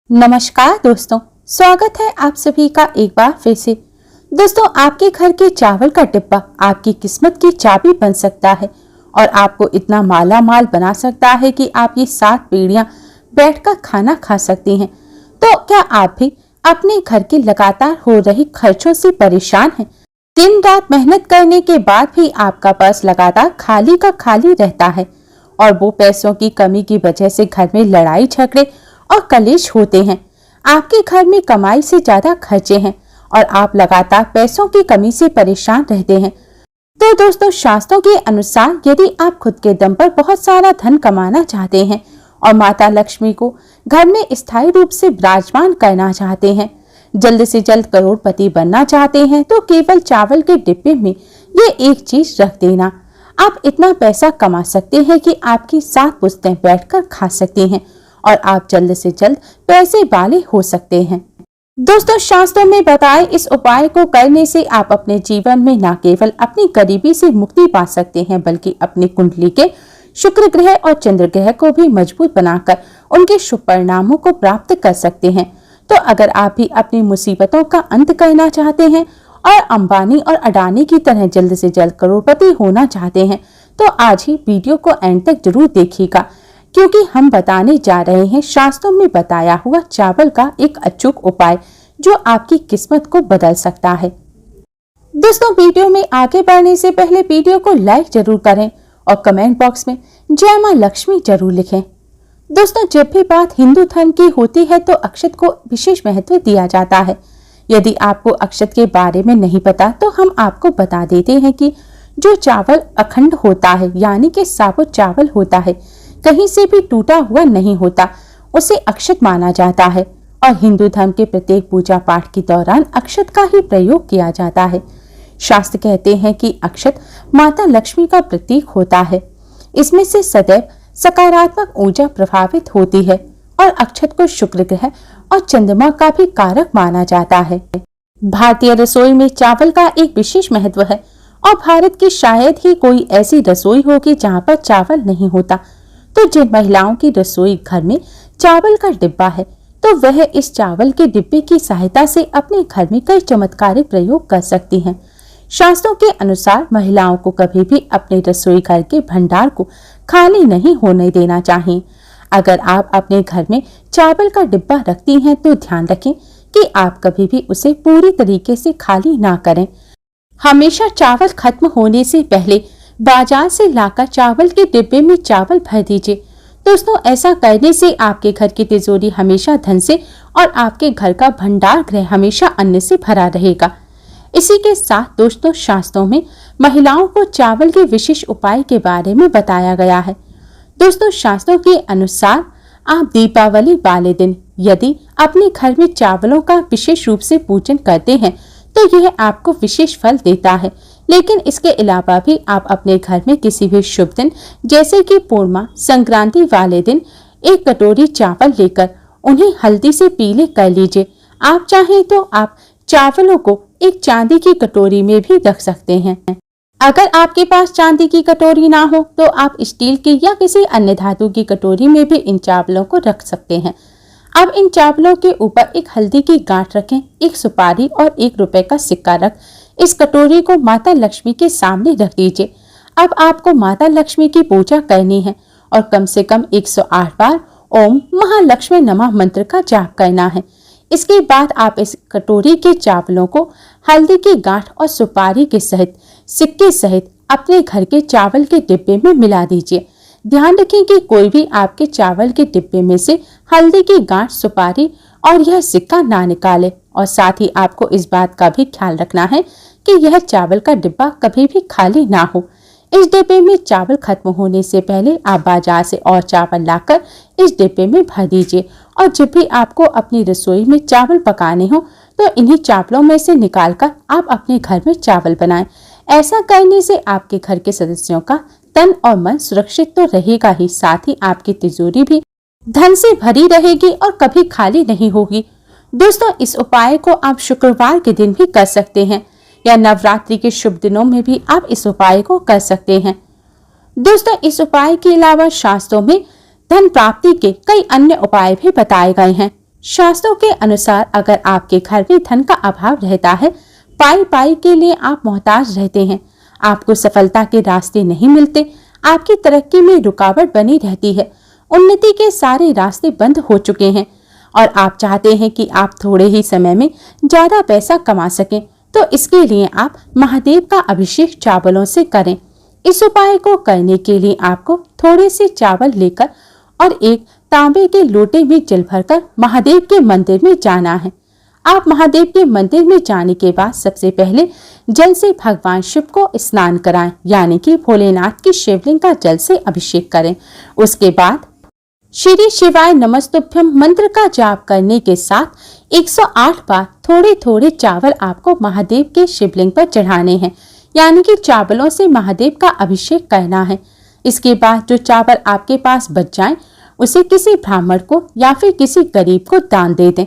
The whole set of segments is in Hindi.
नमस्कार दोस्तों, स्वागत है आप सभी का एक बार फिर से। दोस्तों, आपके घर के चावल का डिब्बा आपकी किस्मत की चाबी बन सकता है और आपको इतना माला माल बना सकता है कि आप ये 7 पीढ़ियां बैठकर खाना खा सकती हैं। तो क्या आप भी अपने घर के लगातार हो रही खर्चों से परेशान हैं? दिन रात मेहनत करने के बाद भी आपका पर्स लगातार खाली का खाली रहता है और वो पैसों की कमी की वजह से घर में लड़ाई झगड़े और कलेश होते हैं। आपके घर में कमाई से ज्यादा खर्चे हैं और आप लगातार पैसों की कमी से परेशान रहते हैं। तो दोस्तों, शास्त्रों के अनुसार यदि आप खुद के दम पर बहुत सारा धन कमाना चाहते हैं और माता लक्ष्मी को घर में स्थायी रूप से विराजमान करना चाहते हैं, जल्द से जल्द करोड़पति बनना चाहते हैं, तो केवल चावल के डिब्बे में ये एक चीज रख देना। आप इतना पैसा कमा सकते हैं कि आपकी 7 पुश्तें बैठकर खा सकते हैं और आप जल्द से जल्द पैसे वाले हो सकते हैं। दोस्तों, शास्त्रों में बताए इस उपाय को करने से आप अपने जीवन में न केवल अपनी गरीबी से मुक्ति पा सकते हैं, बल्कि अपनी कुंडली के शुक्र ग्रह और चंद्र ग्रह को भी मजबूत बनाकर उनके शुभ परिणामों को प्राप्त कर सकते हैं। तो अगर आप भी अपनी मुसीबतों का अंत करना चाहते हैं और अंबानी और अडानी की तरह जल्द से जल्द करोड़पति होना चाहते हैं, तो आज ही वीडियो को एंड तक जरूर देखिएगा, क्योंकि हम बताने जा रहे हैं शास्त्रों में बताया हुआ चावल का एक अचूक उपाय जो आपकी किस्मत को बदल सकता है। दोस्तों, वीडियो में आगे बढ़ने से पहले वीडियो को लाइक जरूर करें और कमेंट बॉक्स में जय मां लक्ष्मी जरूर लिखें। दोस्तों, जब भी बात हिंदू धर्म की होती है तो अक्षत को विशेष महत्व दिया जाता है। यदि आपको अक्षत के बारे में नहीं पता तो हम आपको बता देते हैं कि जो चावल अखंड होता है, यानी कि साबुत चावल होता है, कहीं से भी टूटा हुआ नहीं होता, उसे अक्षत माना जाता है और हिंदू धर्म के प्रत्येक पूजा पाठ के दौरान अक्षत का ही प्रयोग किया जाता है। शास्त्र कहते हैं कि अक्षत माता लक्ष्मी का प्रतीक होता है। इसमें से सदैव सकारात्मक ऊर्जा प्रभावित होती है और अक्षत को शुक्र ग्रह और चंद्रमा का भी कारक माना जाता है। भारतीय रसोई में चावल का एक विशेष महत्व है और भारत की शायद ही कोई ऐसी रसोई होगी जहाँ पर चावल नहीं होता। तो जिन महिलाओं की रसोई घर में चावल का डिब्बा है, तो वह इस चावल के डिब्बे की सहायता से अपने घर में कई चमत्कारिक प्रयोग कर सकती हैं। शास्त्रों के अनुसार महिलाओं को कभी भी अपने रसोई घर के भंडार को खाली नहीं होने देना चाहिए। अगर आप अपने घर में चावल का डिब्बा रखती हैं तो ध्यान रखें कि आप कभी भी उसे पूरी तरीके से खाली ना करें। हमेशा चावल खत्म होने से पहले बाजार से लाकर चावल के डिब्बे में चावल भर दीजिए। दोस्तों, ऐसा करने से आपके घर की तिजोरी हमेशा धन से और आपके घर का भंडार गृह हमेशा अन्न से भरा रहेगा। इसी के साथ दोस्तों, शास्त्रों में महिलाओं को चावल के विशेष उपाय के बारे में बताया गया है। दोस्तों, शास्त्रों के अनुसार आप दीपावली वाले दिन यदि अपने घर में चावलों का विशेष रूप से पूजन करते हैं तो यह आपको विशेष फल देता है। लेकिन इसके अलावा भी आप अपने घर में किसी भी शुभ दिन जैसे कि पूर्णिमा, संक्रांति वाले दिन 1 कटोरी चावल लेकर उन्हें हल्दी से पीले कर लीजिए। आप चाहें तो आप चावलों को एक चांदी की कटोरी में भी रख सकते हैं। अगर आपके पास चांदी की कटोरी ना हो तो आप स्टील की या किसी अन्य धातु की कटोरी में भी इन चावलों को रख सकते हैं। अब इन चावलों के ऊपर एक हल्दी की गांठ रखें, एक सुपारी और 1 रुपए का सिक्का रख इस कटोरी को माता लक्ष्मी के सामने रख दीजिए। अब आपको माता लक्ष्मी की पूजा करनी है और कम से कम 108 बार ओम महालक्ष्मी नमः मंत्र का जाप करना है। इसके बाद आप इस कटोरी के चावलों को हल्दी की गांठ और सुपारी के सहित सिक्के सहित अपने घर के चावल के डिब्बे में मिला दीजिए। ध्यान रखें कि कोई भी आपके चावल के डिब्बे में से हल्दी की गांठ, सुपारी और यह सिक्का ना निकाले। और साथ ही आपको इस बात का भी ख्याल रखना है कि यह चावल का डिब्बा कभी भी खाली ना हो। इस डिब्बे में चावल खत्म होने से पहले आप बाजार से और चावल लाकर इस डिब्बे में भर दीजिए और जब भी आपको अपनी रसोई में चावल पकाने हो तो इन्हीं चावलों में से निकालकर आप अपने घर में चावल बनाएं। ऐसा करने से आपके घर के सदस्यों का तन और मन सुरक्षित तो रहेगा ही, साथ ही आपकी तिजोरी भी धन से भरी रहेगी और कभी खाली नहीं होगी। दोस्तों, इस उपाय को आप शुक्रवार के दिन भी कर सकते हैं या नवरात्रि के शुभ दिनों में भी आप इस उपाय को कर सकते हैं। दोस्तों, इस उपाय के अलावा शास्त्रों में धन प्राप्ति के कई अन्य उपाय भी बताए गए हैं। शास्त्रों के अनुसार अगर आपके घर में धन का अभाव रहता है, पाई के लिए आप मोहताज रहते हैं, आपको सफलता के रास्ते नहीं मिलते, आपकी तरक्की में रुकावट बनी रहती है, उन्नति के सारे रास्ते बंद हो चुके हैं और आप चाहते हैं कि आप थोड़े ही समय में ज्यादा पैसा कमा सकें, तो इसके लिए आप महादेव का अभिषेक चावलों से करें। इस उपाय को करने के लिए आपको थोड़े से चावल लेकर और एक तांबे के लोटे में जल भरकर महादेव के मंदिर में जाना है। आप महादेव के मंदिर में जाने के बाद सबसे पहले जल से भगवान शिव को स्नान कराएं, यानी कि भोलेनाथ की शिवलिंग का जल से अभिषेक करें। उसके बाद श्री शिवाय नमस्तुभ्यम मंत्र का जाप करने के साथ 108 बार थोड़े थोड़े चावल आपको महादेव के शिवलिंग पर चढ़ाने हैं, यानी कि चावलों से महादेव का अभिषेक करना है। इसके बाद जो चावल आपके पास बच जाएं, उसे किसी ब्राह्मण को या फिर किसी गरीब को दान दे दें।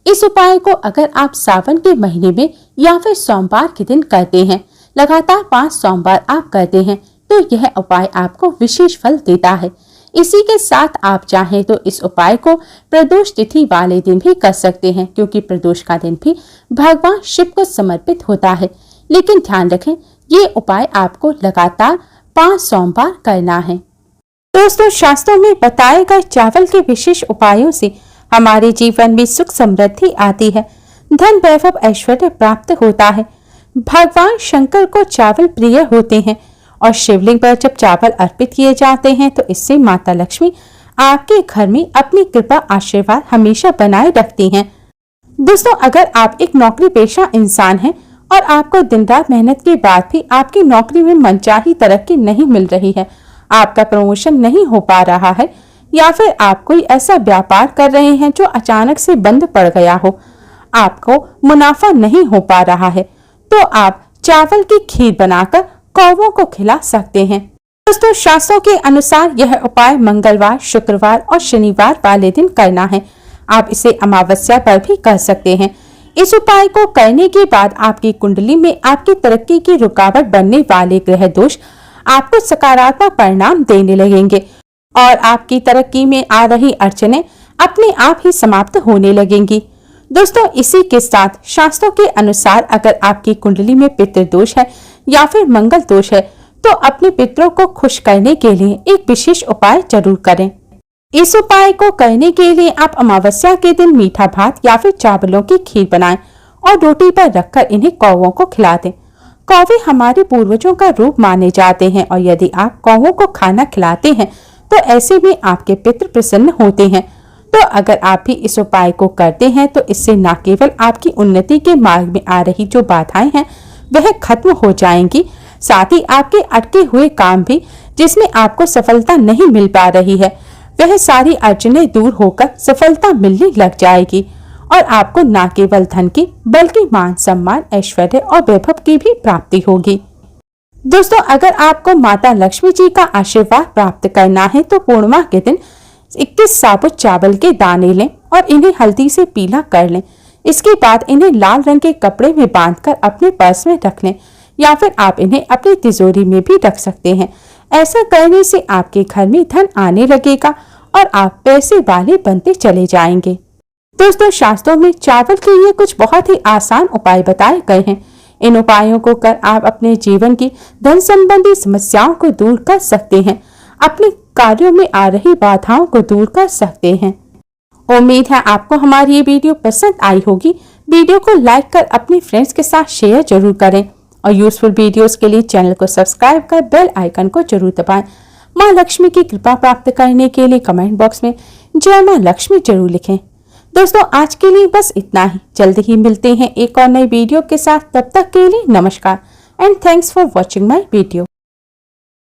इस उपाय को अगर आप सावन के महीने में या फिर सोमवार के दिन करते हैं, लगातार 5 सोमवार आप करते हैं, तो यह उपाय आपको विशेष फल देता है। इसी के साथ आप चाहें तो इस उपाय को प्रदोष तिथि वाले दिन भी कर सकते हैं, क्योंकि प्रदोष का दिन भी भगवान शिव को समर्पित होता है। लेकिन ध्यान रखें, ये उपाय आपको लगातार 5 सोमवार करना है। दोस्तों, शास्त्रों में बताए गए चावल के विशेष उपायों से हमारे जीवन में सुख समृद्धि आती है, धन वैभव ऐश्वर्य प्राप्त होता है। भगवान शंकर को चावल प्रिय होते हैं और शिवलिंग पर जब चावल अर्पित किए जाते हैं तो इससे माता लक्ष्मी आपके घर में अपनी कृपा आशीर्वाद हमेशा बनाए रखती हैं। दोस्तों, अगर आप एक नौकरी पेशा इंसान हैं और आपको दिन रात मेहनत के बाद भी आपकी नौकरी में मनचाही तरक्की नहीं मिल रही है, आपका प्रमोशन नहीं हो पा रहा है, या फिर आप कोई ऐसा व्यापार कर रहे हैं जो अचानक से बंद पड़ गया हो, आपको मुनाफा नहीं हो पा रहा है, तो आप चावल की खीर बनाकर कौवों को खिला सकते हैं। दोस्तों, शास्त्रों के अनुसार यह उपाय मंगलवार, शुक्रवार और शनिवार वाले दिन करना है। आप इसे अमावस्या पर भी कर सकते हैं। इस उपाय को करने के बाद आपकी कुंडली में आपकी तरक्की की रुकावट बनने वाले ग्रह दोष आपको सकारात्मक परिणाम देने लगेंगे और आपकी तरक्की में आ रही अड़चनें अपने आप ही समाप्त होने लगेंगी। दोस्तों, इसी के साथ शास्त्रों के अनुसार अगर आपकी कुंडली में पितृदोष है या फिर मंगल दोष है, तो अपने पितरों को खुश करने के लिए एक विशेष उपाय जरूर करें। इस उपाय को करने के लिए आप अमावस्या के दिन मीठा भात या फिर चावलों की खीर बनाएं और रोटी पर रखकर इन्हें कौवों को खिला दें। कौवे हमारे पूर्वजों का रूप माने जाते हैं और यदि आप कौवों को खाना खिलाते हैं तो ऐसे में आपके पितृ प्रसन्न होते हैं। तो अगर आप भी इस उपाय को करते हैं तो इससे न केवल आपकी उन्नति के मार्ग में आ रही जो बाधाएं हैं वह खत्म हो जाएंगी, साथ ही आपके अटके हुए काम भी जिसमें आपको सफलता नहीं मिल पा रही है, वह सारी अड़चनें दूर होकर सफलता मिलने लग जाएगी और आपको न केवल धन की बल्कि मान सम्मान, ऐश्वर्य और वैभव की भी प्राप्ति होगी। दोस्तों, अगर आपको माता लक्ष्मी जी का आशीर्वाद प्राप्त करना है तो पूर्णिमा के दिन 21 साबुत चावल के दाने लें और इन्हें हल्दी से पीला कर लें। इसके बाद इन्हें लाल रंग के कपड़े में बांधकर अपने पर्स में रख लें या फिर आप इन्हें अपनी तिजोरी में भी रख सकते हैं। ऐसा करने से आपके घर में धन आने लगेगा और आप पैसे वाले बनते चले जाएंगे। दोस्तों, शास्त्रों में चावल के लिए कुछ बहुत ही आसान उपाय बताए गए हैं। इन उपायों को कर आप अपने जीवन की धन संबंधी समस्याओं को दूर कर सकते हैं, अपने कार्यों में आ रही बाधाओं को दूर कर सकते हैं। उम्मीद है आपको हमारी ये वीडियो पसंद आई होगी। वीडियो को लाइक कर अपने फ्रेंड्स के साथ शेयर जरूर करें और यूजफुल वीडियोस के लिए चैनल को सब्सक्राइब कर बेल आइकन को जरूर दबाएं। माँ लक्ष्मी की कृपा प्राप्त करने के लिए कमेंट बॉक्स में जय माँ लक्ष्मी जरूर लिखें। दोस्तों, आज के लिए बस इतना ही। जल्द ही मिलते हैं एक और नई वीडियो के साथ। तब तक के लिए नमस्कार and thanks for watching my video.